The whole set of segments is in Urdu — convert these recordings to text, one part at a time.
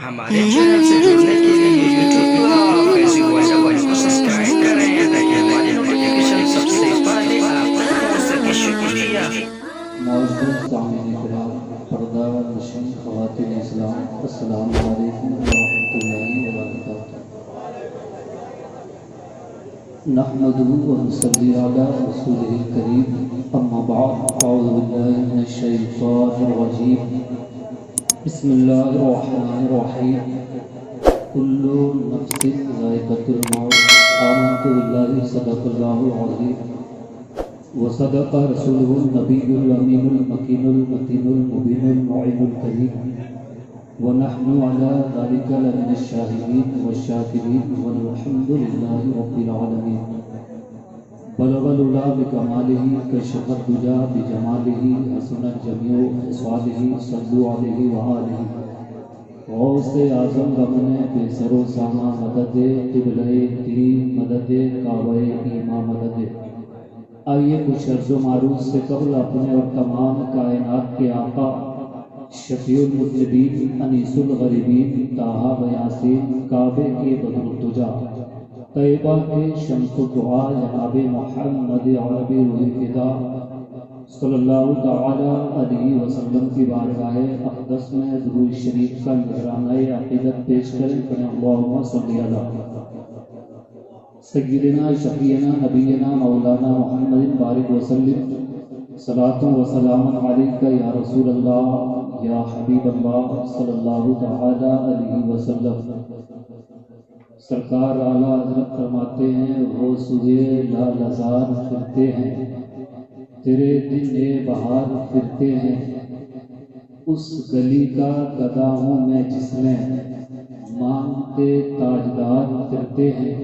ہمارے چینل سے جڑنے کے لیے یوٹیوب پر فیسبک وائس کو سبسکرائب کریں تاکہ ہماری نوٹیفیکیشن سب سے پہلے آپ تک پہنچ سکے۔ شکریہ۔ معزز سامعین کرام، پردہ نشین خواتین اسلام، السلام علیکم ورحمۃ اللہ وبرکاتہ۔ نحمده ونصلي على رسوله الكريم، اما بعد، اعوذ بالله من الشيطان الرجيم، بسم الله الرحمن الرحيم، كل نفس ذائقة الموت، آمنت بالله صدق الله العظيم وصدق رسوله النبي الأمين المكين المتين المبين المعين الكريم، ونحن على ذلك لمن الشاهدين والشاكرين، والحمد لله رب العالمين۔ بلغ العلا بكماله، كشف الدجى بجماله، حسن الجميع خصاله، صلوا عليه وآله۔ غوث اعظم غمن بے سر و سامہ مدد، قبلہ دین مدد، کعبہ ایمان مدد۔ آئیے کچھ عرض و معروض سے قبل اپنے اور تمام کائنات کے آقا، شفیع المذنبین، انیس الغریبین، طٰہٰ و یاسین، کعبے کے بدر الدجا، طیبہ کے شمس الدعا، جناب محمد عربی روح فدا صلی اللہ تعالی علیہ وسلم کی بارگاہ اقدس میں درود شریف کا نذرانہ عقیدت پیش کریں۔ اللہم صلی علی سیدنا شفیعنا نبینا مولانا محمد بارک وسلم، صلاۃ و سلام علیک یا رسول اللہ یا حبیب اللہ صلی اللہ تعالی علیہ وسلم۔ سرکار اعلیٰ حضرت فرماتے ہیں، وہ سوئے لالزار پھرتے ہیں، تیرے دن بہار پھرتے ہیں، اس گلی کا گدا ہوں میں جس میں مانگتے تاجدار پھرتے ہیں،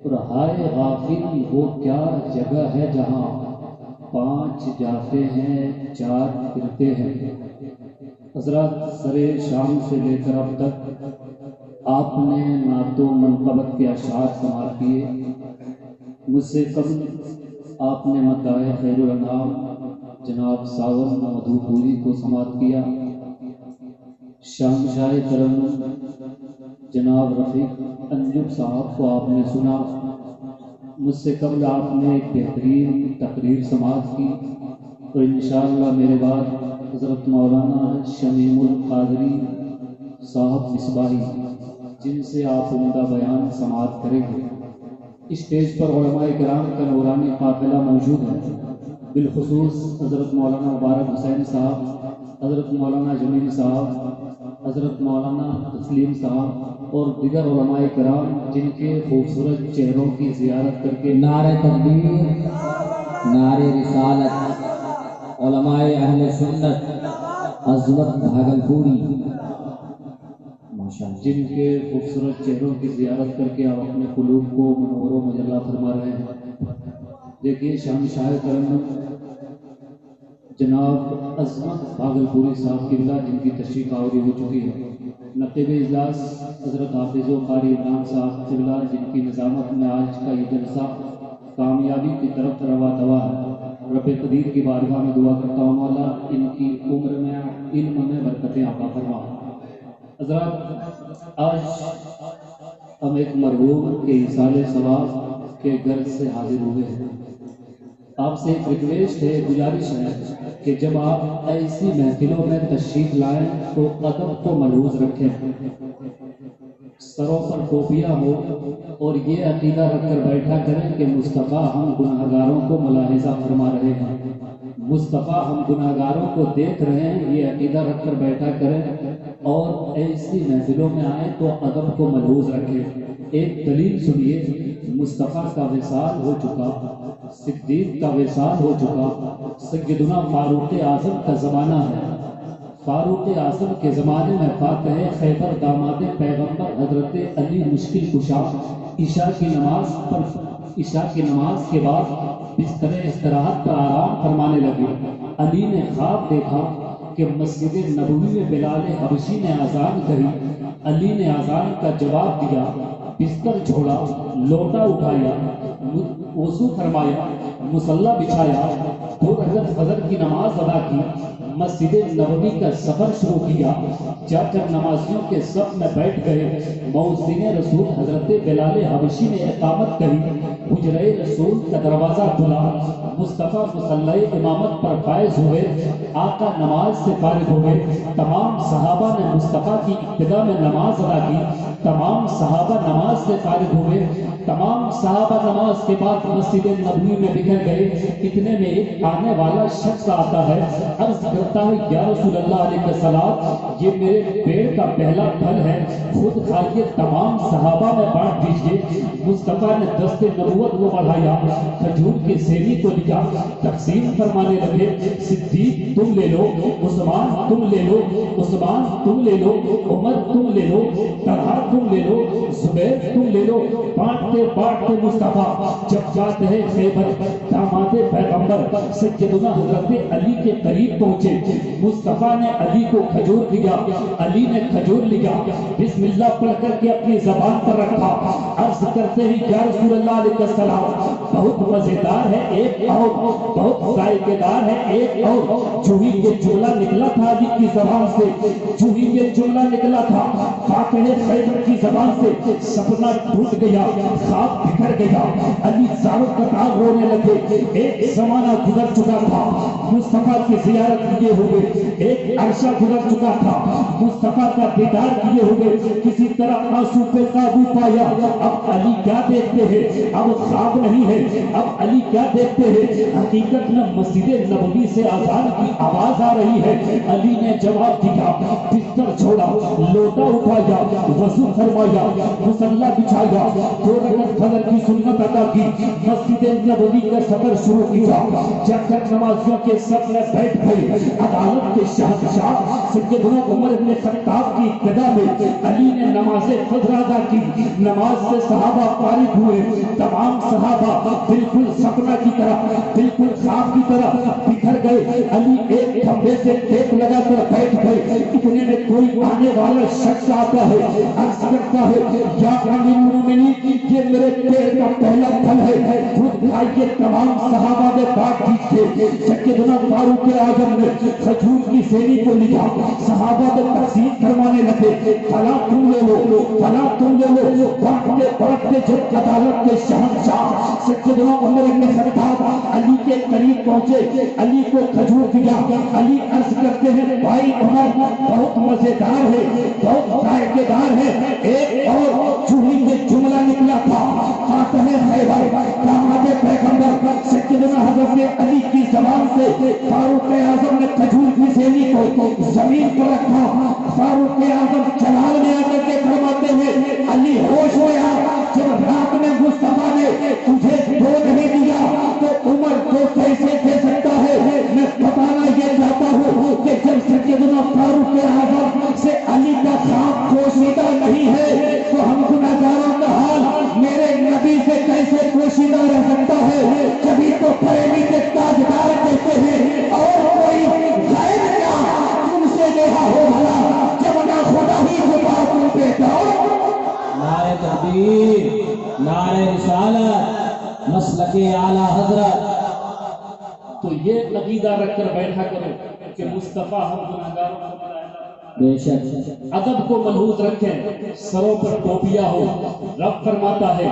اور ہائے غافل وہ کیا جگہ ہے جہاں پانچ جاتے ہیں چار پھرتے ہیں۔ حضرات، سرے شام سے لے کر اب تک آپ نے نعت و منقبت کے اشعار سماعت کیے۔ مجھ سے قبل آپ نے مداح خیر الانام جناب ساون مدھو پوری کو سماعت کیا۔ شہنشاہ ترنم جناب رفیق انجم صاحب کو آپ نے سنا۔ مجھ سے قبل آپ نے ایک بہترین تقریر سماعت کی، اور انشاءاللہ میرے بعد حضرت مولانا شمیم القادری صاحب مصباحی، جن سے آپ عمدہ بیان سماعت کریں گے۔ اسٹیج پر علماء کرام کا نورانی قافلہ موجود ہے، بالخصوص حضرت مولانا مبارک حسین صاحب، حضرت مولانا جمیل صاحب، حضرت مولانا تسلیم صاحب اور دیگر علماء کرام، جن کے خوبصورت چہروں کی زیارت کر کے نعرہ تکبیر، نعرہ رسالت، علماء اہل سنت، عظمت بھاگلپوری، جن کے خوبصورت چہروں کی زیارت کر کے آپ اپنے قلوب کو منور و مجلہ فرما رہے ہیں۔ دیکھیے، شہنشاہ ترنم جناب عظمت بھاگلپوری صاحب قبلہ، جن کی تشریف آوری ہو چکی ہے۔ نقیب اجلاس حضرت حافظ و قاری عمران صاحب قبلہ، جن کی نظامت میں آج کا یہ جلسہ کامیابی کی طرف روا دوا ہے۔ رب قدیر کی بارگاہ میں دعا کرتا ہوں، مولا ان کی عمر میں علم میں برکتیں عطا فرما۔ حضرات، آج ہم ایک مرحوم کے ایصال ثواب کے غرض سے حاضر ہوئے ہیں۔ آپ سے ایک ریکویسٹ ہے، گزارش ہے کہ جب آپ ایسی محفلوں میں تشریف لائیں تو ادب کو ملحوظ رکھیں، سروں پر ٹوپیاں ہو، اور یہ عقیدہ رکھ کر بیٹھا کریں کہ مصطفیٰ ہم گناہگاروں کو ملاحظہ فرما رہے ہیں، مصطفیٰ ہم گناہگاروں کو دیکھ رہے ہیں، یہ عقیدہ رکھ کر بیٹھا کریں، اور ایسی محفلوں میں آئیں تو ادب کو ملحوظ رکھیں۔ ایک دلیل سنیے، مصطفیٰ کا وصال ہو چکا، صدیق کا وصال ہو چکا، سیدنا فاروق اعظم کا زمانہ ہے۔ فاروق اعظم کے زمانے میں فاتح خیبر داماد پیغمبر حضرت علی مشکل کشا عشاء کی نماز کے بعد بستر استراحت پر آرام فرمانے لگے۔ علی نے خواب دیکھا کہ مسجد نبوی میں بلال حبشی نے اذان کہی۔ علی نے اذان کا جواب دیا، بستر چھوڑا، لوٹا اٹھایا، وضو فرمایا، مصلی بچھایا، 2 رکعت فجر کی نماز ادا کی، مسجد نبوی کا سفر شروع کیا، جا کر نمازیوں کے صف میں بیٹھ گئے۔ مؤذن رسول حضرت بلال حبشی نے اقامت کری، حجرہ رسول کا دروازہ کھلا، مصطفیٰ مصلی امامت پر فائز ہوئے، آقا نماز سے فارغ ہوئے۔ تمام صحابہ نے مصطفیٰ کی ابتدا میں نماز ادا کی، تمام صحابہ نماز سے فارغ ہوئے، تمام صحابہ نماز کے بعد مسجد نبوی میں بکھر گئے۔ اتنے میں ایک آنے والا شخص آتا ہے، عرض کرتا ہے یا رسول اللہ علیہ السلام، یہ میرے پیڑ کا پہلا پھل ہے، خود کھائیے، تمام صحابہ میں بانٹ دیجیے۔ مصطفیٰ نے دست نبوت کو بڑھایا، کھجور کے سیری کو لیا، تقسیم فرمانے لگے، صدیق تم لے لو، عثمان تم لے لو، عثمان تم لے لو، عمر تم لے لو، طلحہ تم لے لو، زبیر تم لے لو۔ بانٹتے بانٹتے مصطفیٰ جب جاتے ہیں خیبر، داماد پیغمبر سیدنا حضرت علی کے قریب پہنچے، مصطفیٰ نے علی کو کھجور دیا، علی نے کھجور لیا، بسم اللہ پڑھ کر کے اپنی زبان پر رکھا، عرض کرتے ہی یا رسول اللہ علیہ السلام، بہت مزیدار ہے ایک اور، بہت ذائقے دار ہے ایک اور۔ چوہی یہ جملہ نکلا تھا علی کی زبان سے، چوہی یہ جملہ نکلا تھا فاتح خیبر کی زبان سے، سپنا ٹوٹ گیا، خواب بکھر گیا، علی زاروں قطار رونے لگے۔ ایک زمانہ گزر چکا تھا، مصطفیٰ کی زیارت کیے ہوئے، ایک عرصہ گزر چکا تھا، مصطفیٰ کا دیدار کیے ہوئے، کسی طرح آنسو پہ قابو پایا۔ اب علی کیا دیکھتے ہیں؟ اب خواب نہیں ہے، اب علی کیا دیکھتے ہیں؟ حقیقت میں مسجد نبوی سے اذان کی آواز آ رہی ہے۔ علی نے جواب دیا، بستر چھوڑا، لوٹا اٹھایا، وضو فرمایا، مصلی بچھایا، 2 رکعت فجر کی سنت ادا کی، مسجد نبوی کا سفر شروع کیا، جا کر نمازیوں کے صف میں بیٹھ گئے۔ عدالت کے شہنشاہ سیدنا عمر بن خطاب کی ابتدا میں علی نے نماز فجر ادا کی، نماز سے صحابہ فارغ ہوئے، تمام صحابہ بالکل سپنا کی طرح، بالکل خواب کی طرح بکھر گئے۔ علی ایک کھمبے سے ٹیک لگا کر بیٹھ گئے، اتنے میں کوئی آنے والا شخص آتا ہے، عرض کرتا ہے یا امیر المومنین، یہ میرے پیڑ کا پہلا پھل ہے، خود کھائیے۔ تمام صحابہ نے بات دیکھے، سیدنا فاروق اعظم نے کھجور کی سینی کو لیا، صحابہ نے تقسیم فرمانے لگے، فلاں تم لے لو، فلاں تم لے لو۔ بانٹتے بانٹتے جب عدالت کے شہنشاہ سیدنا عمر بن خطاب علی کے قریب پہنچے، علی کو کھجور دیا، علی عرض کرتے ہیں بھائی عمر، بہت مزیدار ہے، بہت ذائقے دار ہے ایک اور۔ چوہی یہ جملہ نکلا تھا فاتح خیبر داماد پیغمبر سیدنا حضرت علی کی زبان سے۔ فاروق اعظم نے کھجور کی سینی کو زمین پر رکھا، فاروق اعظم جلال میں آ کر کے فرماتے ہیں علی ہوش ہویا، جب رات میں مصطفیٰ نے تجھے دو نہیں دیا تو عمر کو کیسے دے سکتا ہے؟ میں بتانا یہ چاہتا ہوں کہ جب سیدنا فاروق اعظم سے علی کا خواب پوشیدہ نہیں ہے تو ہم گناہگاروں کا حال میرے نبی سے کیسے پوشیدہ رہ سکتا ہے؟ کبھی تو پریمی کے تاجدار کہتے ہیں اور کوئی غیر کیا تم سے دیکھا ہو بھلا، جب نہ خدا ہی خدا تم پہ جاؤ۔ نعرہ تکبیر، نعرہ رسالت، مسلک اعلیٰ حضرت۔ تو یہ عقیدہ رکھ کر بیٹھا کرو کہ مصطفیٰ ہم گناہگاروں کو بنائے۔ بے شک ادب کو ملحوظ رکھیں، سروں پر ٹوپیاں ہو۔ رب فرماتا ہے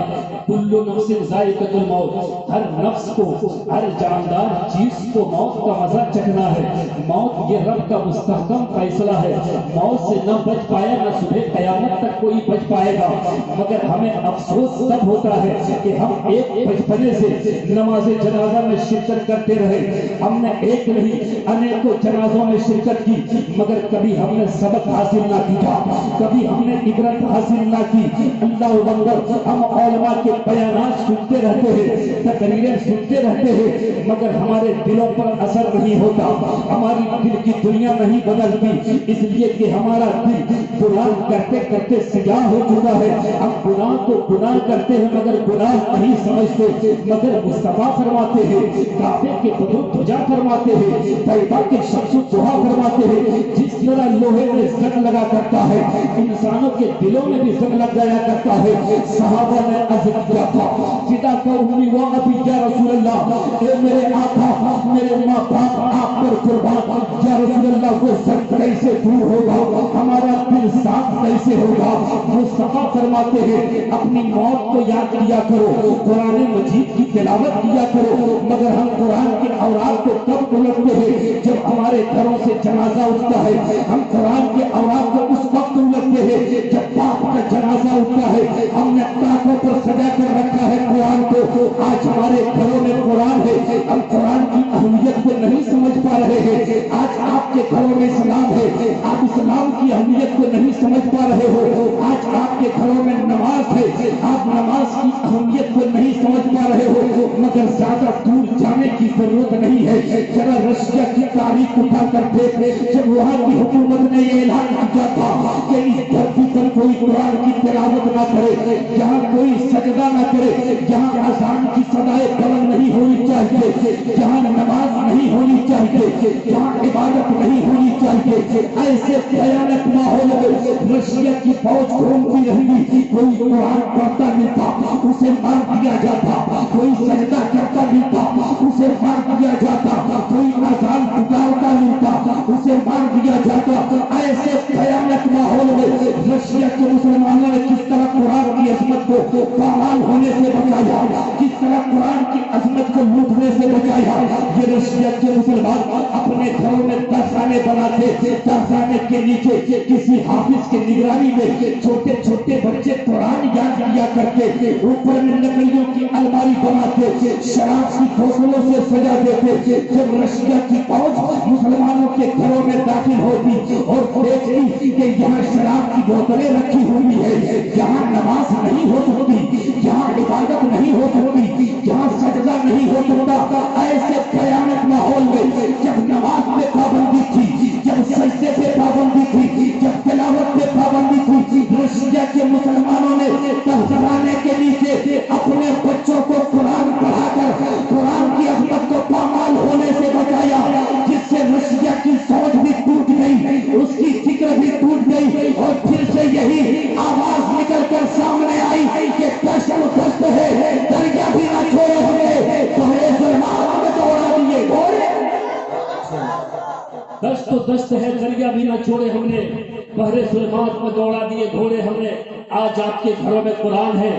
کل نفس ذائقۃ الموت، ہر نفس کو، ہر جاندار چیز کو موت کا مزہ چکھنا ہے۔ موت یہ رب کا مستحکم فیصلہ ہے، موت سے نہ بچ پائے، نہ صبح قیامت تک کوئی بچ پائے گا۔ مگر ہمیں افسوس تب ہوتا ہے کہ ہم ایک بچپنے سے نماز جنازہ میں شرکت کرتے رہے، ہم نے ایک نہیں انیکوں جنازوں میں شرکت کی، مگر کبھی ہم نے سبق حاصل نہ کیا، کبھی ہم نے عبرت حاصل نہ کی۔ اللہ اکبر، ہم علماء کے بیانات سنتے رہتے ہیں، تقریریں سنتے رہتے ہیں، مگر ہمارے دلوں پر اثر نہیں ہوتا، ہماری دل کی دنیا نہیں بدلتی، اس لیے کہ ہمارا دل گناہ کرتے کرتے سیاہ ہو چکا ہے۔ ہم گناہ کو گناہ کرتے ہیں مگر گناہ نہیں سمجھتے، مگر مصطفیٰ فرماتے ہیں، کعبے کے بزرگ دجا فرماتے ہیں، طیبہ کے شمس الضحیٰ فرماتے ہیں، جس طرح لوہے میں زنگ لگا کرتا ہے، انسانوں کے دلوں میں بھی زنگ لگ جایا کرتا ہے. صحابہ نے عرض کیا تھا فدا کا امی و ابی یا رسول اللہ، اے میرے آقا میرے ماں باپ آپ پر قربان یا رسول اللہ، وہ زنگ کیسے دور ہوگا، ہمارا دل صاف کیسے ہوگا. مصطفیٰ فرماتے ہیں اپنی موت کو یاد کیا کرو، قرآن مجید کی تلاوت کیا کرو، مگر ہم قرآن کے اوراق کو کب الٹتے ہیں جب ہمارے گھروں سے جنازہ اٹھتا ہے. ہم قرآن کے اوراق کو اس وقت الٹتے ہیں جب باپ کا جنازہ اٹھتا ہے. ہم نے طاقوں پر سجا کر رکھا ہے قرآن کو. آج ہمارے گھروں میں قرآن ہے، ہم قرآن کی اہمیت کو نہیں سمجھ پا رہے ہیں. آج آپ کے گھروں میں اسلام ہے، آپ اسلام کی اہمیت کو نہیں سمجھ پا رہے ہو. آج آپ کے گھروں میں نماز ہے، آپ نماز کی اہمیت کو نہیں سمجھ پا رہے ہو. مگر زیادہ دور جانے کی ضرورت نہیں ہے. ذرا رشیا کی تاریخ اٹھا کر دیکھے، جب وہاں کی حکومت نے یہ اعلان کیا تھا کہ اس دھرتی پر کوئی قرآن کی تلاوت نہ کرے، جہاں کوئی سجدہ نہ کرے، جہاں اذان کی صدائے بلند نہیں ہونی چاہیے، جہاں نماز نہیں ہونی چاہیے، جہاں عبادت نہیں ہونی چاہیے، ایسے بھیانک ماحول میں رشیا کی فوج گھومتی رہی. کوئی قرآن پڑھتا نہیں تھا اسے مار دیا جاتا، کوئی سجدہ کرتا نہیں تھا اسے مار دیا جاتا، کوئی اذان پکارتا نہیں تھا اسے مار دیا جاتا. ایسے بھیانک ماحول میں رشیا کے مسلمانوں نے کس طرح قرآن کی عظمت کو پامال ہونے سے بچایا، کس طرح قرآن کی عظمت کو لوٹنے سے بچایا. یہ رشیا کے مسلمان اپنے گھروں میں درسانے بناتے، درسانے کے نیچے کسی حافظ کی نگرانی میں چھوٹے چھوٹے بچے قرآن یاد کیا کرتے، اوپر میں لکڑیوں کی الماری بناتے، شراب کی بوتلوں سے سجا دیتے. جب رشیا کی فوج مسلمانوں کے گھروں میں داخل ہوتی اور دیکھتی کہ یہاں شراب کی بوتلیں رکھی ہوئی ہے، یہاں نماز نہیں ہو سکتی، یہاں عبادت نہیں ہو سکتی، یہاں سجدہ نہیں ہو سکتا، ایسے بھیانک ماحول میں جب نماز پہ پابندی تھی، جب سجدے پہ پابندی تھی، جب تلاوت پہ پابندی تھی، رشیا کے مسلمانوں نے تہذرانے کے نیچے اپنے بچوں کو قرآن پڑھا کر قرآن کی عظمت کو پامال ہونے سے بچایا، جس سے رشیا کی سوچ بھی ٹوٹ گئی، اس کی فکر بھی ٹوٹ گئی، اور پھر سے یہی آواز نکل کر سامنے آئی کہ دشت دست ہے، دریا بھی نہ چھوڑے ہوئے، تمہیں ظلمات میں دوڑا دیے گھوڑے. دست تو دست ہے، دریا بھی نہ چھوڑے ہم نے، بحر ظلمات میں دوڑا دیے گھوڑے ہم نے. آج آپ کے گھروں میں قرآن ہے،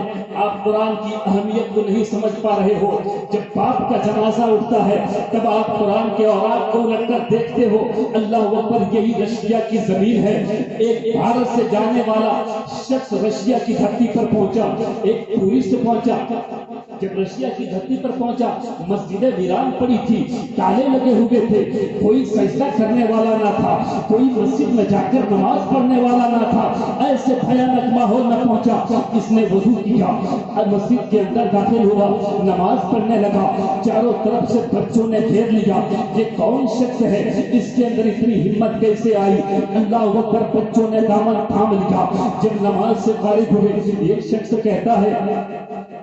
آپ قرآن کی اہمیت کو نہیں سمجھ پا رہے ہو. جب باپ کا جنازہ اٹھتا ہے تب آپ قرآن کے اوراق کو الٹ کر دیکھتے ہو. اللہ اکبر، یہی رشیا کی زمین ہے. ایک بھارت سے جانے والا شخص رشیا کی دھرتی پر پہنچا، ایک ٹورسٹ پہنچا. جب رشیا کی دھرتی پر پہنچا مسجدیں ویران پڑی تھی، تالے لگے ہوئے تھے، کوئی سجدہ کرنے والا نہ تھا، کوئی مسجد میں جا کر نماز پڑھنے والا نہ تھا. ایسے بھیانک ماحول میں پہنچا. اس نے وضو کیا، مسجد کے اندر داخل ہوا، نماز پڑھنے لگا. چاروں طرف سے بچوں نے گھیر لیا. یہ کون شخص ہے، اس کے اندر اتنی ہمت کیسے آئی؟ اللہ اکبر، بچوں نے دامن تھام لیا. جب نماز سے فارغ ہوئے ایک شخص کہتا ہے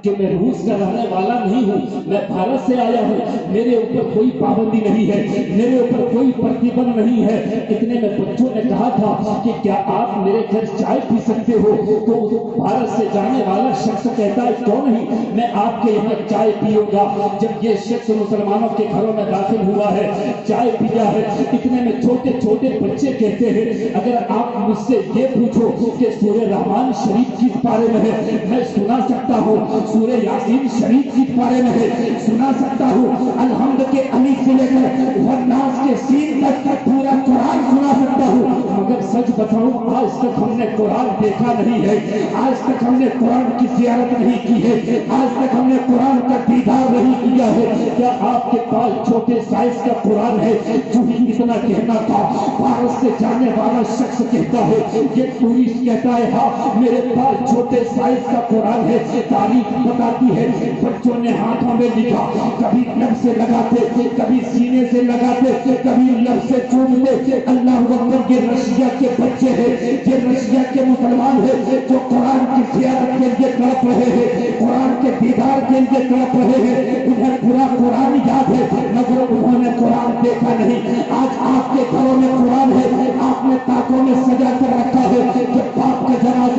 کہ میں روس کا رہنے والا نہیں ہوں، میں بھارت سے آیا ہوں، میرے اوپر کوئی پابندی نہیں ہے، میرے اوپر کوئی پرتیبند نہیں ہے. اتنے میں بچوں نے کہا تھا کہ کیا آپ میرے گھر چائے پی سکتے ہو؟ تو بھارت سے جانے والا شخص کہتا ہے کیوں نہیں، میں آپ کے یہاں چائے پیوں گا. جب یہ شخص مسلمانوں کے گھروں میں داخل ہوا ہے، چائے پیا ہے، اتنے میں چھوٹے چھوٹے بچے کہتے ہیں اگر آپ مجھ سے یہ پوچھو کہ سورہ رحمان شریف کس بارے میں ہے، میں سنا سکتا ہوں. سورہ یاسین شریف کس بارے میں ہے، سنا سکتا ہوں. الحمد کے الف سے لے کر والناس کے سین تک پورا قرآن سنا سکتا ہوں. مگر سچ بتاؤں، آج تک ہم نے قرآن دیکھا نہیں ہے، آج تک ہم نے قرآن کی زیارت نہیں کی ہے، آج تک ہم نے قرآن کا دیدار نہیں کیا ہے. کیا آپ کے پاس چھوٹے سائز کا قرآن ہے؟ جو ہی اتنا کہنا تھا. بھارت سے جانے والا شخص کہتا ہے، یہ ٹورسٹ کہتا ہے ہاں میرے پاس چھوٹے سائز کا قرآن ہے. تاریخ بتاتی ہے بچوں نے ہاتھوں میں لکھا، کبھی لب سے لگاتے، کبھی سینے سے لگاتے، کبھی لب سے چومتے. اللہ اکبر، یہ رشیا کے بچے ہیں، یہ رشیا کے مسلمان ہیں جو قرآن کی زیارت کے لیے تڑپ رہے ہیں، قرآن کے دیدار کے لیے تڑپ رہے ہیں. انہیں پورا قرآن یاد ہے مگر انہوں نے قرآن دیکھا نہیں. آج آپ کے گھروں میں قرآن ہے، آپ نے تاکوں میں سجا کر رکھا ہے. جب باپ کا جنازہ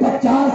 50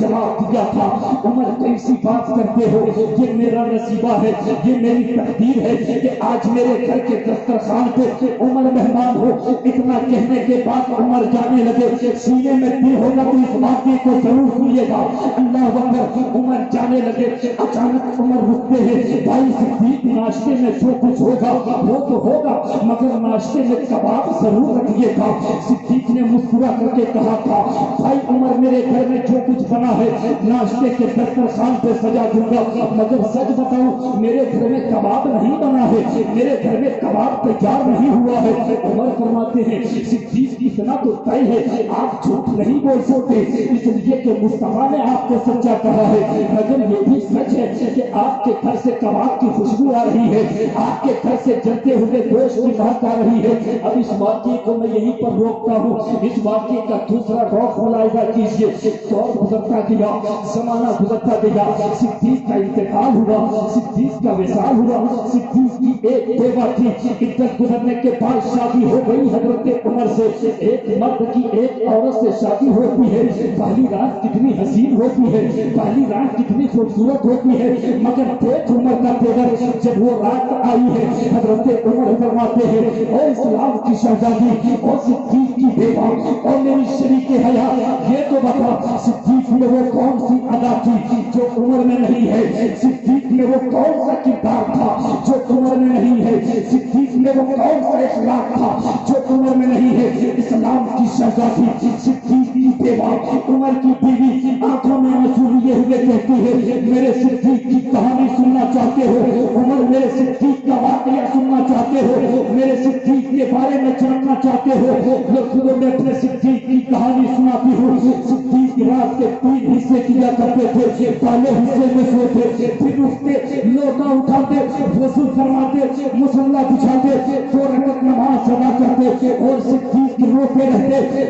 جواب دیا تھا عمر کیسی بات کرتے ہو یہ میرا نصیبہ ہے یہ میری تقدیر ہے کہ آج میرے گھر کے دسترخوان پہ عمر مہمان ہو اتنا کہنے کے بعد عمر جانے لگے سینے میں دل ہوگا تو اس واقعے کو ضرور سنیے گا اللہ اکبر عمر جانے لگے اچانک عمر رکتے ہیں بھائی صدیق ناشتے میں جو کچھ ہوگا وہ تو ہوگا مگر ناشتے میں کباب ضرور رکھیے گا صدیق نے مسکرا کر کے کہا تھا بھائی عمر میرے گھر میں جو کچھ بنا ہے ناشتے کے دسترخوان پہ سجا دوں گا مگر سچ بتاؤں میرے گھر میں کباب نہیں بنا ہے میرے گھر میں کباب تیار نہیں ہوا ہے عمر فرماتے ہیں صدیق اتنا تو طے ہے آپ جھوٹ نہیں بول سکتے اس لیے کہ مصطفیٰ نے آپ کو سچا کہا ہے مگر یہ بھی سچ ہے کہ آپ کے گھر سے کباب کی خوشبو آ رہی ہے آپ کے گھر سے جلتے ہوئے گوشت کی مہک آ رہی ہے اب اس واقعے کو میں یہیں پر روکتا ہوں اس واقعے کا دوسرا رخ ملاحظہ کیجیے دور گزرتا گیا زمانہ گزرتا گیا صدیق کا انتقال ہوا صدیق کا وصال ہوا صدیق کی ایک بیوہ تھی عدت گزرنے کے بعد شادی ہو گئی حضرت عمر سے ایک مرد کی ایک عورت سے شادی ہوتی ہے پہلی رات کتنی حسین ہوتی ہے پہلی رات کتنی خوبصورت ہوتی ہے مگر دیکھ عمر کا تیور جب وہ رات آئی ہے حضرت عمر فرماتے ہیں اے اسلام کی شہزادی اور صدیق کی بیوہ اور میری شریک حیات یہ تو بتا صدیق میں وہ کون سی ادا تھی جو عمر میں نہیں ہے صدیق میں وہ کون سا کردار تھا جو عمر میں نہیں ہے صدیق میں وہ کون سا اخلاق تھا جو عمر میں نہیں ہے اسلام کی شہزادی صدیق کی بیوہ عمر کی بیوی آنکھوں میں آنسو لیے ہوئے کہتی ہے میرے صدیق کی کہانی سننا چاہتے ہو عمر میرے صدیق کا واقعہ سننا چاہتے ہو میرے صدیق کے بارے میں جاننا چاہتے ہو لوگوں میں اپنے صدیق کی کہانی سناتی ہوں صدیق رات کے 3 حصے کیا کرتے تھے پہلے حصے میں سوتے پھر اٹھتے لوٹا اٹھاتے وضو فرماتے مصلی بچھاتے 2 رکعت نماز ادا کرتے اور صدیق روتے رہتے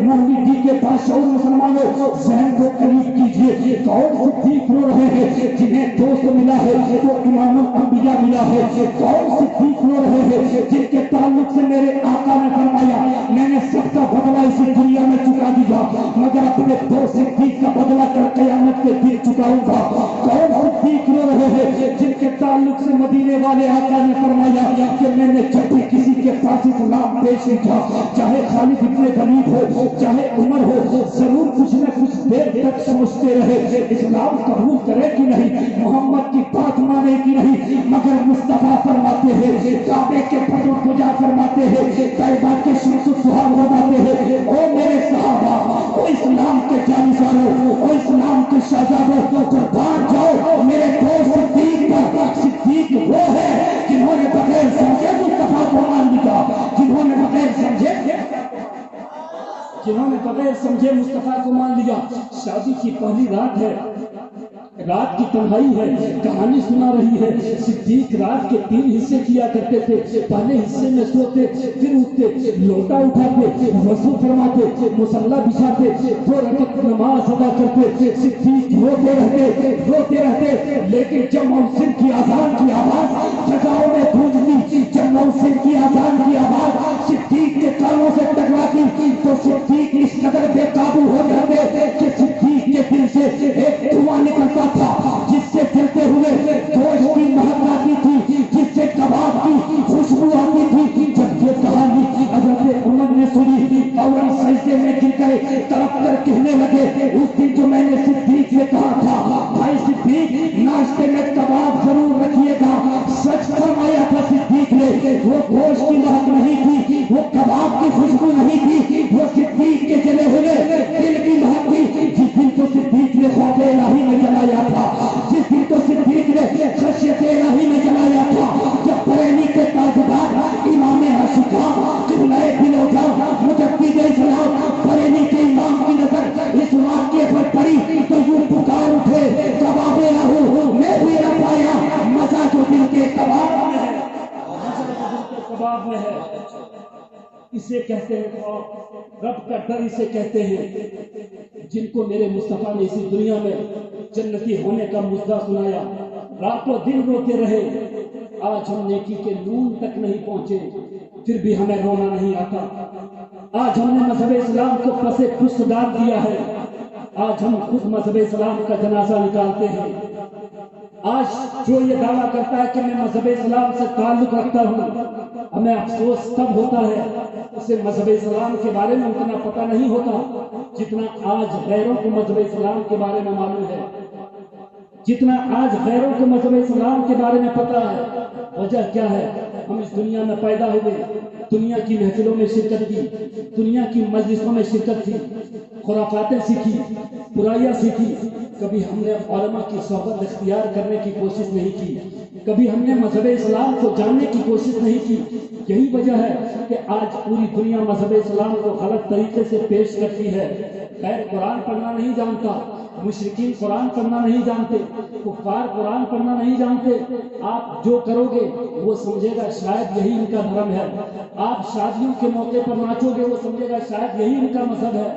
محلی دی کے بادشاہ مسلمانوں ذہن کو قریب کیجیے کون صدیق رو رہے ہیں جنہیں دوست ملا ہے تو امام الانبیاء ملا ہے کون صدیق رو رہے ہیں جن کے تعلق سے میرے آقا نے فرمایا میں نے سب کا بدلہ اسی دنیا میں چکا دیا مگر اپنے دوست صدیق کا بدلہ کر قیامت کے دن چکاؤں گا کون صدیق رو رہے ہیں جن کے تعلق سے مدینے والے آقا نے فرمایا کہ میں نے جب بھی کسی کے پاس اسلام پیش کیا چاہے خالد ابن ولید ہو چاہے عمر ہو ضرور کچھ نہ کچھ دیر تک سمجھتے رہے اسلام قبول کرے کہ نہیں محمد کی بات مانے کہ نہیں مگر مصطفیٰ فرماتے ہیں کعبے کے پھٹو پجا فرماتے ہیں طیبہ کے شمس سہاگ بتاتے ہیں او میرے صحابہ او اسلام کے جانشانوں او اسلام کے شہزادوں قربان جاؤ میرے دوست صدیق وہ ہے جنہوں نے بغیر سمجھے مصطفیٰ کو مان لیا جنہوں نے بغیر سمجھے مصطفیٰ کو مان لیا شادی کی پہلی رات ہے رات کی تنہائی ہے کہانی سنا رہی ہے صدیق رات کے 3 حصے کیا کرتے تھے پہلے حصے میں سوتے پھر اٹھتے لوٹا اٹھاتے وضو فرماتے مصلی بچھاتے 2 رکعت نماز ادا کرتے صدیق روتے رہتے لیکن جب مؤذن کی اذان کی آواز فضاؤں میں گونجتی جب مؤذن کی اذان کی آواز صدیق کے کانوں سے ٹکراتی تو صدیق اس قدر بے قابو ہو جاتے کہ صدیق کے دل سے ایک دھواں نکلتا تھا جس سے چلتے ہوئے گوشت کی مہک آتی تھی جس سے کباب کی خوشبو آتی تھی جب یہ کہانی حضرت عمر نے سنی اور سجدے میں گر گئے تڑپ کر کہنے لگے اس دن جو میں نے صدیق سے کہا تھا بھائی صدیق ناشتے میں کباب ضرور رکھیے گا سچ فرمایا تھا صدیق نے وہ گوشت کی مہک نہیں تھی وہ کباب کی خوشبو نہیں تھی وہ صدیق کے جلے ہوئے دل کی مہک تھی جس دن تو صدیق نے خوف الہی میں جلایا تھا جس دن تو صدیق نے خشیت الہی میں جلایا تھا جب بریلی کے تاجدار امام عاشقاں قبلہ دل و جان مجدد اسلام بریلی کے امام کی نظر اس واقعے پر پڑی تو یوں پکار اٹھے کباب لاہو میں بھی نہ پایا مزہ جو دل کے کباب میں ہے اسے کہتے ہیں خوف رب کا ڈر اسے کہتے ہیں جن کو میرے مصطفیٰ نے اسی دنیا میں جنتی ہونے کا مجدہ سنایا راتوں دن روتے رہے آج ہم نیکی کے نون تک نہیں پہنچے پھر بھی ہمیں رونا نہیں آتا آج ہم نے مذہب اسلام کو پسے پشت ڈال دیا ہے. آج ہم خود مذہب اسلام کا جنازہ نکالتے ہیں. آج جو یہ دعویٰ کرتا ہے کہ میں مذہب اسلام سے تعلق رکھتا ہوں، ہمیں افسوس تب ہوتا ہے اسے مذہب اسلام کے بارے میں اتنا پتہ نہیں ہوتا جتنا آج غیروں کو مذہب اسلام کے بارے میں معلوم ہے، جتنا آج غیروں کو مذہب اسلام کے بارے میں پتہ ہے. وجہ کیا ہے؟ ہم اس دنیا میں پیدا ہوئے، دنیا کی محفلوں میں شرکت کی، دنیا کی مجلسوں میں شرکت کی، خرافاتیں سیکھی، برائیاں سیکھی. کبھی ہم نے علماء کی صحبت اختیار کرنے کی کوشش نہیں کی، کبھی ہم نے مذہب اسلام کو جاننے کی کوشش نہیں کی. یہی وجہ ہے کہ آج پوری دنیا مذہب اسلام کو غلط طریقے سے پیش کرتی ہے. غیر قرآن پڑھنا نہیں جانتا، مشرکین قرآن پڑھنا نہیں جانتے، کفار قرآن پڑھنا نہیں جانتے. آپ جو کرو گے وہ سمجھے گا شاید یہی ان کا دھرم ہے. آپ شادیوں کے موقع پر ناچو گے وہ سمجھے گا شاید یہی ان کا مذہب ہے.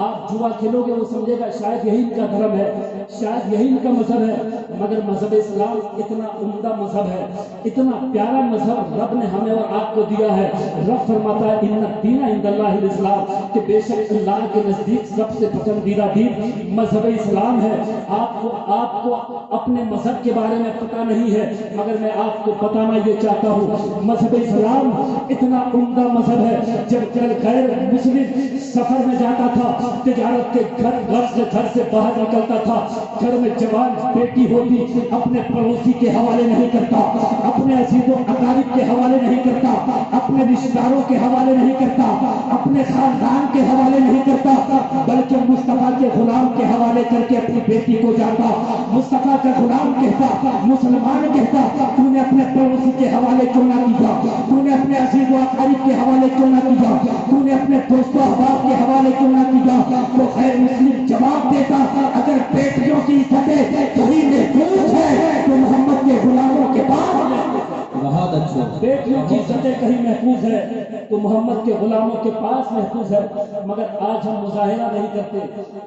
آپ جوا کھیلو گے وہ سمجھے گا شاید یہی ان کا دھرم ہے، شاید یہی ان کا مذہب ہے. مگر مذہب اسلام اتنا عمدہ مذہب ہے، اتنا پیارا مذہب رب نے ہمیں اور آپ کو دیا ہے. رب فرماتا ہے ان الدین عند اللہ الاسلام، کہ بے شک اللہ کے نزدیک سب سے پسندیدہ دین مذہب اسلام ہے. آپ کو اپنے مذہب کے بارے میں پتہ نہیں ہے، مگر میں آپ کو بتانا یہ چاہتا ہوں مذہب اسلام اتنا عمدہ مذہب ہے. جب غیر مسلم سفر میں جاتا تھا، تجارت کے گھر سے باہر نکلتا تھا، گھر میں جوان بیٹی ہوتی اپنے پڑوسی کے حوالے نہیں کرتا، اپنے عزیز و اقارب کے حوالے نہیں کرتا، اپنے رشتہ داروں کے حوالے نہیں کرتا، اپنے خاندان کے حوالے نہیں کرتا، بلکہ مصطفیٰ کے غلام کے حوالے کر کے اپنی بیٹی کو جاتا. مصطفیٰ کا غلام کہتا، مسلمان کہتا، تو نے اپنے پڑوسی کے حوالے کیوں نہ کیا، تو نے اپنے عزیز و اقارب کے حوالے کیوں نہ کیا، تو نے اپنے دوست و احباب کے حوالے کیوں نہ کیا. تو غیر مسلم جواب دیتا اگر بیٹیوں کی عزتیں کہیں محفوظ ہے تو محمد کے غلاموں کے پاس بہت اچھا. بیٹیوں کی عزتیں کہیں محفوظ ہے تو محمد کے غلاموں کے پاس محفوظ ہے. مگر آج ہم مظاہرہ نہیں کرتے.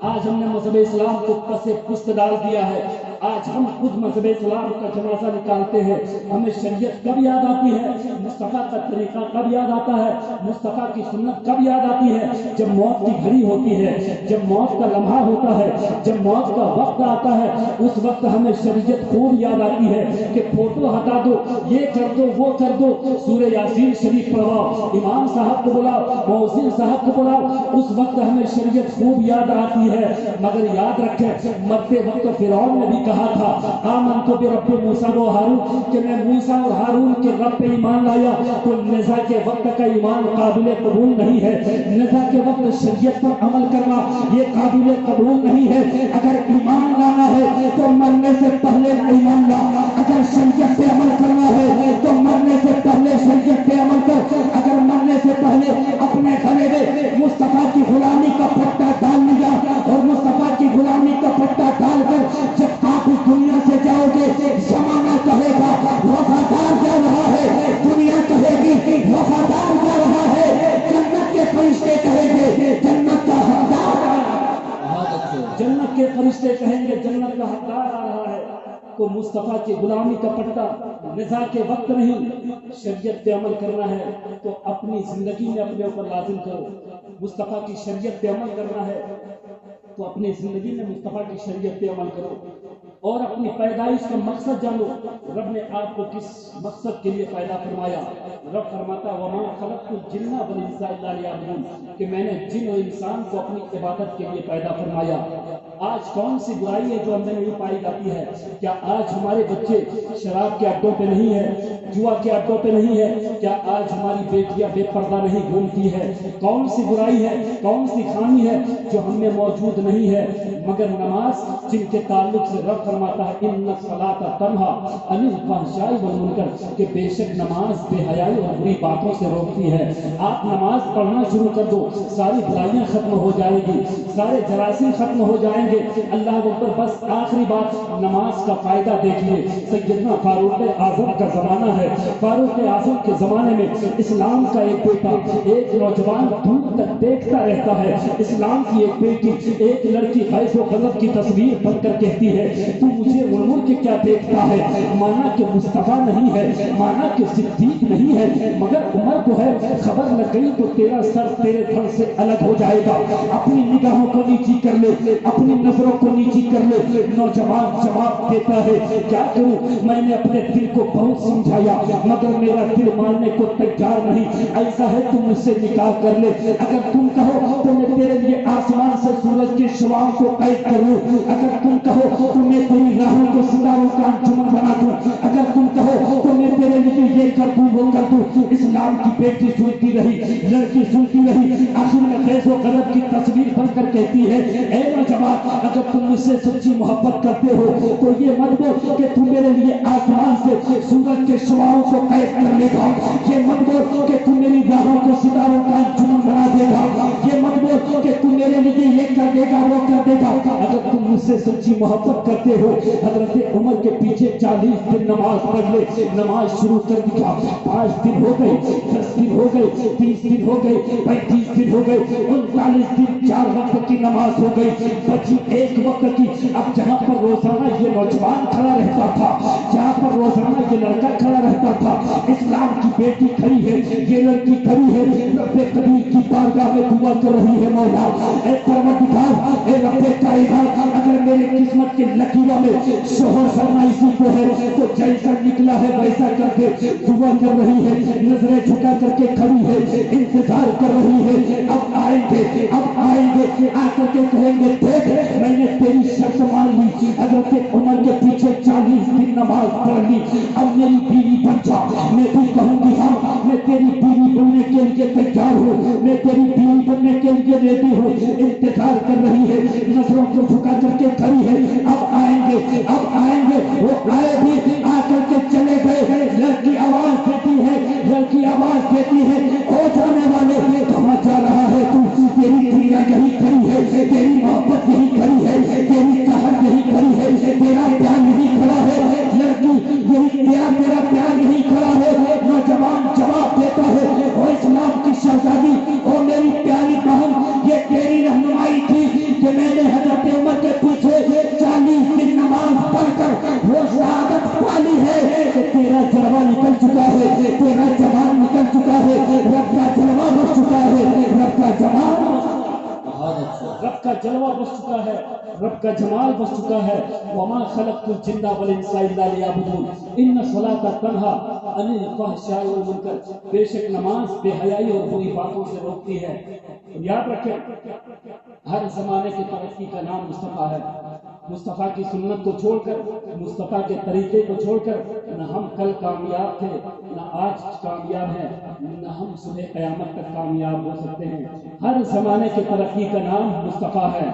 آج ہم نے مذہب اسلام کو پسے پشت ڈال دیا ہے. آج ہم خود مذہب اسلام کا جنازہ نکالتے ہیں. ہمیں شریعت کب یاد آتی ہے؟ مصطفیٰ کا طریقہ کب یاد آتا ہے؟ مصطفیٰ کی سنت کب یاد آتی ہے؟ جب موت کی گھڑی ہوتی ہے، جب موت کا لمحہ ہوتا ہے، جب موت کا وقت آتا ہے، اس وقت ہمیں شریعت خوب یاد آتی ہے کہ فوٹو ہٹا دو، یہ کر دو، وہ کر دو، سورہ یاسین شریف پڑھواؤ، امام صاحب کو بلاؤ، مؤذن صاحب کو بلاؤ. اس وقت ہمیں شریعت خوب یاد آتی ہے. مگر یاد رکھیں مرتے وقت فرعون نے بھی کہا تھا آمنت برب موسیٰ و ہارون، کہ میں موسیٰ اور ہارون کے رب پہ ایمان لایا. تو نزا کے وقت کا ایمان قابل قبول نہیں ہے. نزا کے وقت شریعت پر عمل کرنا یہ قابل قبول نہیں ہے. اگر ایمان لانا ہے تو مرنے سے پہلے ایمان لا. اگر شریعت پہ عمل کرنا ہے تو مرنے سے پہلے شریعت پہ عمل کر. اگر مرنے سے پہلے اپنے گلے میں مصطفیٰ کی غلامی کا پٹا ڈال لیا اور مصطفیٰ کی غلامی کا پٹا ڈال کر جب آپ اس دنیا سے جاؤ گے زمانہ کہے گا وفادار جا رہا ہے، دنیا کہے گی وفادار جا رہا ہے، جنت کے فرشتے کہیں گے جنت کا حقدار آ رہا ہے، جنت کے فرشتے کہیں گے جنت کا حقدار آ رہا ہے. تو مصطفیٰ کی غلامی کا پٹا نزاع کے وقت نہیں، شریعت پہ عمل کرنا ہے تو اپنی زندگی میں اپنے اوپر لازم کرو. مصطفیٰ کی شریعت پہ عمل کرنا ہے تو اپنی زندگی میں مصطفیٰ کی شریعت پہ عمل کرو اور اپنی پیدائش کا مقصد جانو. رب نے آپ کو کس مقصد کے لیے پیدا فرمایا؟ رب فرماتا وما خلقت الجن والانس الا لیعبدون، کہ میں نے جن اور انسان کو اپنی عبادت کے لیے پیدا فرمایا. آج کون سی برائی ہے جو ہم میں نہیں پائی جاتی ہے؟ کیا آج ہمارے بچے شراب کے اڈوں پہ نہیں ہے، جوا کے اڈوں پہ نہیں ہے؟ کیا آج ہماری بیٹیاں بے پردہ نہیں گھومتی ہے؟ کون سی برائی ہے، کون سی خامی ہے جو ہم میں موجود نہیں ہے؟ مگر نماز جن کے تعلق سے رب فرماتا ہے ان الصلاۃ تنہی عن الفحشاء والمنکر، کہ بے شک نماز بے حیائی اور بری باتوں سے روکتی ہے. آپ نماز پڑھنا شروع کر دو، ساری برائیاں ختم ہو جائیں گی، سارے جراثیم ختم ہو جائیں گے. اللہ اکبر. بس آخری بات نماز کا فائدہ دیکھیے. سیدنا فاروق اعظم کا زمانہ ہے. فاروق اعظم کے زمانے میں اسلام کا ایک بیٹا، ایک نوجوان دور تک دیکھتا رہتا ہے. اسلام کی ایک بیٹی، ایک لڑکی خیف و غضب کی تصویر بن کر کہتی ہے تو مجھے مڑ کے کیا دیکھتا ہے؟ مانا کہ مصطفیٰ نہیں ہے، مانا کہ صدیق نہیں ہے، مگر عمر کو ہے خبر لگ گئی تو تیرا سر تیرے دھڑ سے الگ ہو جائے گا۔ اپنی نگاہوں کو نیچی کر لے، اپنی نظروں کو نیچی کر لے۔ نوجوان جواب دیتا ہے کیا کروں، میں نے اپنے دل کو بہت سمجھایا مگر میرا دل ماننے کو تیار نہیں۔ ایسا ہے تم مجھ سے نکاح کر لے، اگر تم کہو تو میں تیرے لیے آسمان سے سورج کے شعاؤں کو قید کر لوں، اگر تم کہو تو میں تیری راہوں کو ستاروں کا انجمن بنا دوں، اگر تم کہو تو میں تیرے لیے یہ کر دوں وہ کر دوں۔ اسلام کی بیٹی سنتی رہی، لڑکی سنتی رہی، آخر میں خیز و غضب کی تصویر بن کر کہتی ہے اے نوجوان اگر تم مجھ سے سچی محبت کرتے ہو تو یہ مت بول کہ تم میرے لیے آسمان سے سورج کے شعاؤں کو قید کر لے گا، یہ مت بول کہ تم میری راہوں کو ستاروں کا انجمن بنا دے گا، یہ مت بول کہ تم میرے لیے یہ کر دے گا وہ کر دے گا۔ اگر تم مجھ سے سچی محبت کرتے ہو حضرت عمر کے پیچھے 40 دن نماز پڑھ لے، نماز شروع کر دیا۔ 5 دن ہو گئے، 10 دن ہو گئے، 30 دن ہو گئے، 35 دن ہو گئے، 39 دن 4 وقت کی نماز ہو گئی، بچی 1 وقت کی۔ اب جہاں پر روزانہ یہ نوجوان کھڑا رہتا تھا، جہاں پر روزانہ یہ لڑکا کھڑا رہتا تھا، اسلام کی بیٹی کھڑی ہے، یہ لڑکی کھڑی ہے، رب قدیر کی بارگاہ میں دعا کر رہی ہے مولا اے پروردگار، اے رب کائنات اگر میری قسمت کے لکیروں میں شوہر کرنا اسی کو ہے تو جیسا نکلا ہے ویسا کر دے۔ دعا کر رہی ہے، نظریں جھکا کر کے کھڑی ہے، انتظار کر رہی ہے اب آئیں گے، اب آئیں گے، آ کر کے کہیں گے دیکھ میں نے تیری شرط مان لی۔ حضرت عمر کے پیچھے 40 دن نماز پڑھ لی، اب میری بیوی بن جا۔ میں بھی کہوں گی ہاں میں تیری بیوی بننے کے لیے تیار ہوں، میں تیری بیوی بننے کے لیے ریڈی ہوں۔ انتظار کر رہی ہے، نظروں کو جھکا کر کے کھڑی ہے، اب آئیں گے، اب آئیں گے۔ وہ آئے بھی، آ کر کے چلے گئے۔ لڑکی آواز دیتی ہے، لڑکی آواز دیتی ہے او جانے والے کہاں جا رہا ہے تو؟ تیری دنیا یہی کھڑی ہے، تیری محبت یہی کھڑی ہے، تیری چاہت یہی کھڑی ہے، تیرا پیار یہی کھڑا ہے۔ لڑکی یہی پیار، تیرا پیار یہی کھڑا ہے۔ نوجوان جواب دیتا ہے او اسلام کی شہزادی، او میری پیاری بہن، یہ تیری رہنمائی تھی کہ میں نے حضرت عمر کے پیچھے 40 دن نماز پڑھ کر وہ شہادت پالی ہے کہ تیرا جلوہ نکل چکا ہے، تیرا جمال نکل چکا ہے، رب کا جلوہ بس چکا ہے، رب کا جمال رب کا جلوہ بس چکا ہے، رب کا جمال بس چکا ہے۔ وما خلقت الجن والانس الا لیعبدون ان الصلاۃ تنہی عن الفحشاء والمنکر، بے شک نماز بے حیائی اور بری باتوں سے روکتی ہے۔ یاد رکھیں ہر زمانے کی ترقی کا نام مصطفیٰ ہے۔ مصطفیٰ کی سنت کو چھوڑ کر، مصطفیٰ کے طریقے کو چھوڑ کر نہ ہم کل کامیاب تھے، نہ آج کامیاب ہیں، نہ ہم صبح قیامت تک کامیاب ہو سکتے ہیں۔ ہر زمانے کی ترقی کا نام مصطفیٰ ہے۔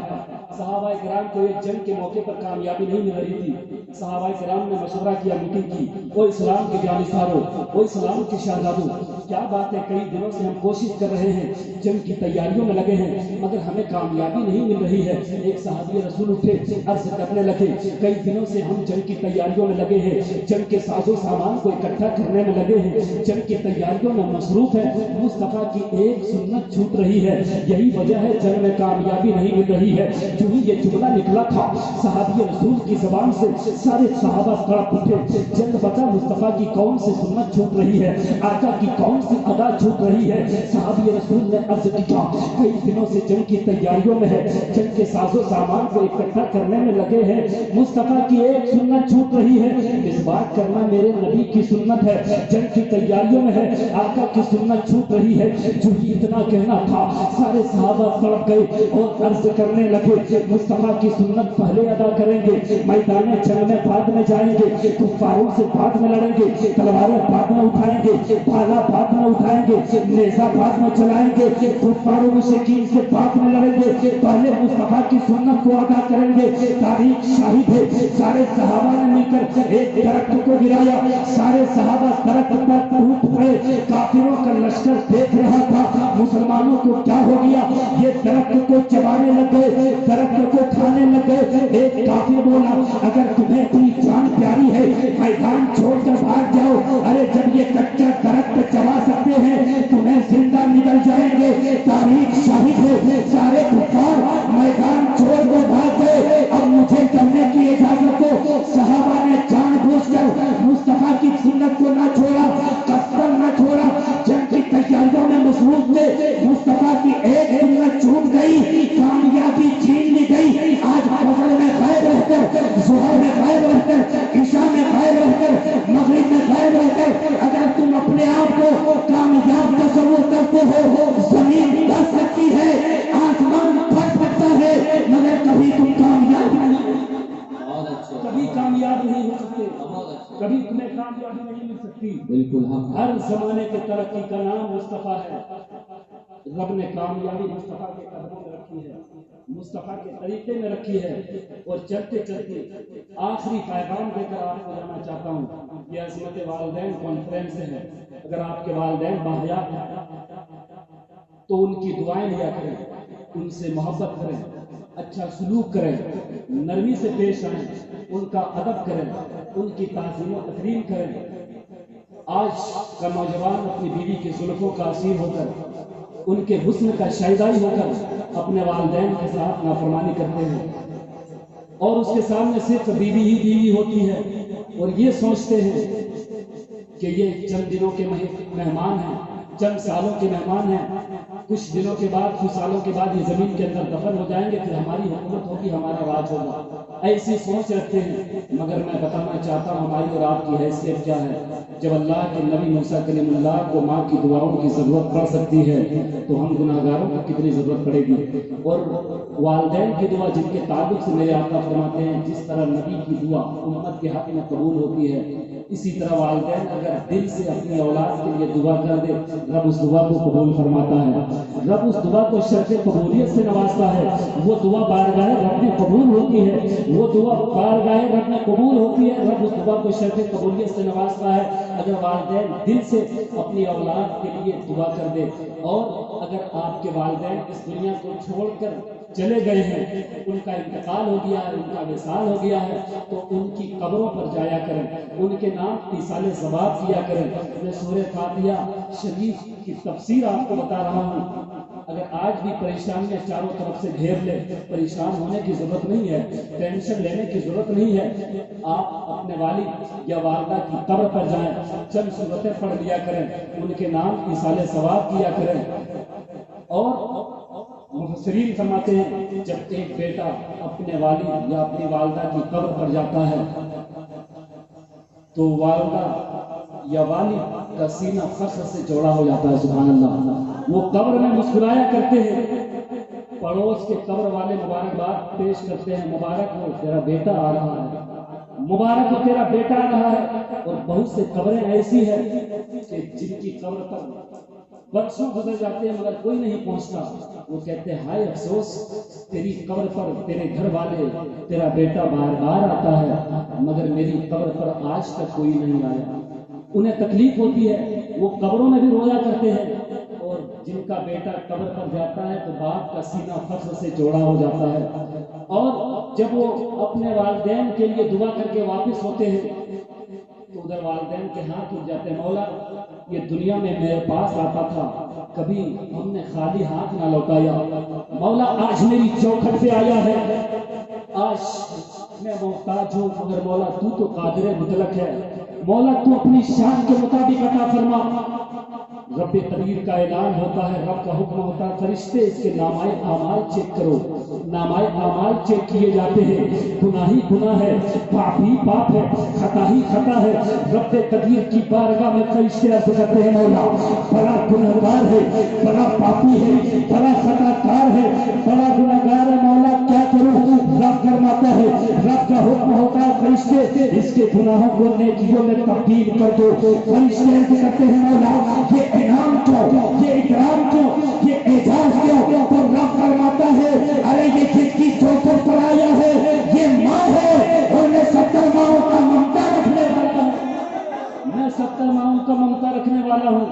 صحابہ کرام کو ایک جنگ کے موقع پر کامیابی نہیں مل رہی تھی، صحابہ کرام نے مشورہ کیا، میٹنگ کی، وہ اسلام کے جانشینوں، وہ اسلام کے شہزادوں، کیا بات ہے کئی دنوں سے ہم کوشش کر رہے ہیں، جنگ کی تیاریوں میں لگے ہیں مگر ہمیں کامیابی نہیں مل رہی ہے۔ ایک صحابی رسول اٹھے، عرض کرنے لگے کئی دنوں سے ہم جنگ کی تیاریوں میں لگے ہیں، جنگ کے ساز و سامان کو اکٹھا کرنے میں لگے ہیں، جنگ کی تیاریوں میں مصروف ہیں، مصطفیٰ کی ایک سنت چھوٹ رہی ہے، یہی وجہ ہے جنگ میں کامیابی نہیں مل رہی ہے۔ جو ہی یہ جملہ نکلا تھا صحابی رسول کی زبان سے، سارے صحابہ تڑپ اٹھے، جنگ بتا مصطفیٰ کی کون سی سنت چھوٹ رہی ہے، آقا کی کون سی ادا چھوٹ رہی ہے۔ صحابی رسول نے عرض کیا کئی دنوں سے جنگ کی تیاریوں میں ہے، جنگ کے ساز و سامان کو اکٹھا کرنے میں لگے ہیں، مصطفیٰ کی ایک سنت چھوٹ رہی ہے، مسواک کرنا میرے نبی کی سنت ہے، جنگ کی تیاریوں میں ہے، آقا کی سنت چھوٹ رہی ہے۔ جو ہی اتنا کہنا تھا سارے صحابہ تڑپ گئے اور عرض کرنے لگے مصطفیٰ کی سنت پہلے ادا کریں گے، میدان جنگ میں بعد میں جائیں گے، کفاروں سے بعد میں لڑیں گے، تلواریں بعد میں اٹھائیں گے، بھالا بعد میں اٹھائیں گے، نیزہ بعد میں چلائیں گے، کفاروں مشرکین سے بعد میں لڑیں گے، پہلے مصطفیٰ کی سنت کو ادا کریں گے۔ تاریخ شاہد ہے سارے صحابہ نے مل کر ایک درخت کو گرایا، سارے صحابہ درخت پر ٹوٹ پڑے، کافروں کا لشکر دیکھ رہا تھا مسلمانوں کو کیا ہو گیا، یہ درخت کو چبانے لگ گئے، درخت کو کھانے لگ گئے۔ ایک کافر بولا اگر تمہیں اپنی جان پیاری ہے میدان چھوڑ کر بھاگ جاؤ، ارے جب یہ کچا درخت چبا سکتے ہیں تمہیں زندہ نکل جائیں گے۔ تاریخ شاہد ہے سارے کفار میدان چھوڑ کر بھاگ گئے، اب مجھے کرنے کی اجازت دو، کبھی تمہیں کامیابی نہیں مل سکتی۔ بالکل ہر زمانے کے ترقی کا نام مصطفیٰ ہے۔ رب نے کامیابی مصطفیٰ کے قدموں میں رکھی ہے، مصطفیٰ کے طریقے میں رکھی ہے، اور چلتے چلتے آخری پیغام دے کر آپ کو جانا چاہتا ہوں۔ یہ عظمت والدین کانفرنس ہے، اگر آپ کے والدین باحیات ہیں تو ان کی دعائیں لیا کریں، ان سے محبت کریں، اچھا سلوک کریں، نرمی سے پیش آئیں، ان کا ادب کریں، ان کی تعظیم و تکریم کریں۔ آج کا نوجوان اپنی بیوی کے زلفوں کا اسیر ہو کر، ان کے حسن کا شائدائی ہو کر اپنے والدین کے ساتھ نافرمانی کرتے ہیں، اور اس کے سامنے صرف بیوی ہی بیوی ہوتی ہے، اور یہ سوچتے ہیں کہ یہ چند دنوں کے مہمان ہیں، چند سالوں کے مہمان ہیں، کچھ دنوں کے بعد، کچھ سالوں کے بعد یہ زمین کے اندر دفن ہو جائیں گے، پھر ہماری حکومت ہوگی، ہمارا راج ہوگا۔ ایسی سوچ رکھتے ہیں، مگر میں بتانا چاہتا ہوں ہماری اور آپ کی حیثیت کیا ہے۔ جب اللہ کے نبی موسیٰ کلیم اللہ کو ماں کی دعاؤں کی ضرورت پڑ سکتی ہے تو ہم گناہگاروں کو کتنی ضرورت پڑے گی۔ اور والدین کی دعا جن کے تعلق سے میرے آقا فرماتے ہیں جس طرح نبی کی دعا امت کے حق میں قبول ہوتی ہے، اسی طرح والدین اگر دل سے اپنی اولاد کے لیے دعا کر دے، رب اس دعا کو قبول فرماتا ہے، رب اس دعا کو شرط قبولیت سے نوازتا ہے۔ وہ دعا بارگاہ رب میں قبول ہوتی ہے، وہ دعا بارگاہ رب میں قبول ہوتی ہے، رب اس دعا کو شرط قبولیت سے نوازتا ہے اگر والدین دل سے اپنی اولاد کے لیے دعا کر دے۔ اور اگر آپ کے والدین اس دنیا کو چھوڑ کر چلے گئے ہیں، ان کا انتقال ہو گیا ہے، ان کا وصال ہو گیا ہے، تو ان کی قبروں پر جایا کریں، ان کے نام ایصال ثواب کیا کریں۔ میں سورہ فاتحہ شریف کی تفسیر آپ کو بتا رہا ہوں۔ اگر آج بھی پریشانیاں چاروں طرف سے گھیر لے، پریشان ہونے کی ضرورت نہیں ہے، ٹینشن لینے کی ضرورت نہیں ہے۔ آپ اپنے والد یا والدہ کی قبر پر جائیں، چند سورتیں پڑھ لیا کریں، ان کے نام ایصال ثواب کیا کریں۔ اور مفسرین فرماتے ہیں جب ایک بیٹا اپنے والد یا اپنی والدہ کی قبر پر جاتا ہے تو والدہ یا والد کا سینہ فخر سے چوڑا ہو جاتا ہے، سبحان اللہ۔ وہ قبر میں مسکرایا کرتے ہیں، پڑوس کے قبر والے مبارکباد پیش کرتے ہیں، مبارک ہو تیرا بیٹا آ رہا ہے، مبارک ہو تیرا بیٹا آ رہا ہے۔ اور بہت سے قبریں ایسی ہیں کہ جن کی قبر پر برسوں گزر جاتے ہیں مگر کوئی نہیں پہنچتا، وہ کہتے ہیں ہائے افسوس، تیری قبر پر تیرے گھر والے، تیرا بیٹا بار بار آتا ہے مگر میری قبر پر آج تک کوئی نہیں آیا۔ انہیں تکلیف ہوتی ہے، وہ قبروں میں بھی رویا کرتے ہیں، اور جن کا بیٹا قبر پر جاتا ہے تو باپ کا سینہ فخر سے چوڑا ہو جاتا ہے۔ اور جب وہ اپنے والدین کے لیے دعا کر کے واپس ہوتے ہیں تو ادھر والدین کے ہاتھ اٹھ جاتے ہیں، مولا یہ دنیا میں میرے پاس آتا تھا، کبھی ہم نے خالی ہاتھ نہ لوٹایا، مولا آج میری چوکھٹ پہ آیا ہے، آج میں محتاج ہوں، مگر مولا تو قادر مطلق ہے، مولا تو اپنی شان کے مطابق عطا فرما۔ رب قدیر کا اعلان ہوتا ہے، رب کا حکم ہوتا ہے، فرشتے اس کے نامۂ اعمال چیک کرو، نامۂ اعمال چیک کیے جاتے ہیں، گناہ ہی گناہ ہے، پاپ ہی پاپ ہے، خطا ہی خطا ہے۔ رب قدیر کی بارگاہ میں فرشتے عرض کرتے ہیں مولا بڑا گنہگار ہے، بڑا پاپی ہے، بڑا خطا کار ہے، بڑا گنہگار ہے، مولا کیا کروں؟ رب فرماتا ہے، رب کا حکم ہوتا ہے فرشتے اس کے گناہوں کو نیکیوں میں تبدیل کر دو۔ فرشتے عرض کرتے ہیں مولا یہ انعام کیوں، یہ اکرام کیوں، یہ اعزاز کیوں؟ تو رب فرماتا ہے ارے یہ جس کی چوکھٹ پر آیا ہے یہ ماں ہے، اور میں 70 ماؤں کا ممتا رکھنے والا ہوں، میں 70 ماؤں کا ممتا رکھنے والا ہوں۔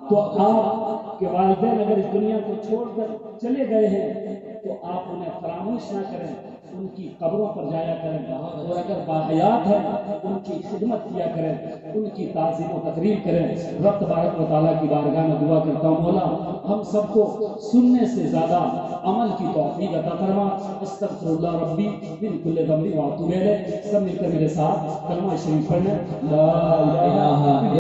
تو آپ کے والدین اگر اس دنیا کو چھوڑ کر چلے گئے ہیں تو آپ انہیں فراموش نہ کریں، ان کی قبروں پر جایا کریں، اور اگر باحیات ہیں ان کی خدمت کیا کریں، ان کی تعظیم و تکریم کریں۔ رب تبارک و تعالیٰ کی بارگاہ میں دعا کرتا ہوں مولا ہم سب کو سننے سے زیادہ عمل کی توفیق عطا فرما۔ استغفر اللہ ربی من کل ذنب و اتوب الیہ۔ سب مل کر میرے ساتھ کلمہ شریف پڑھیں، لا الہ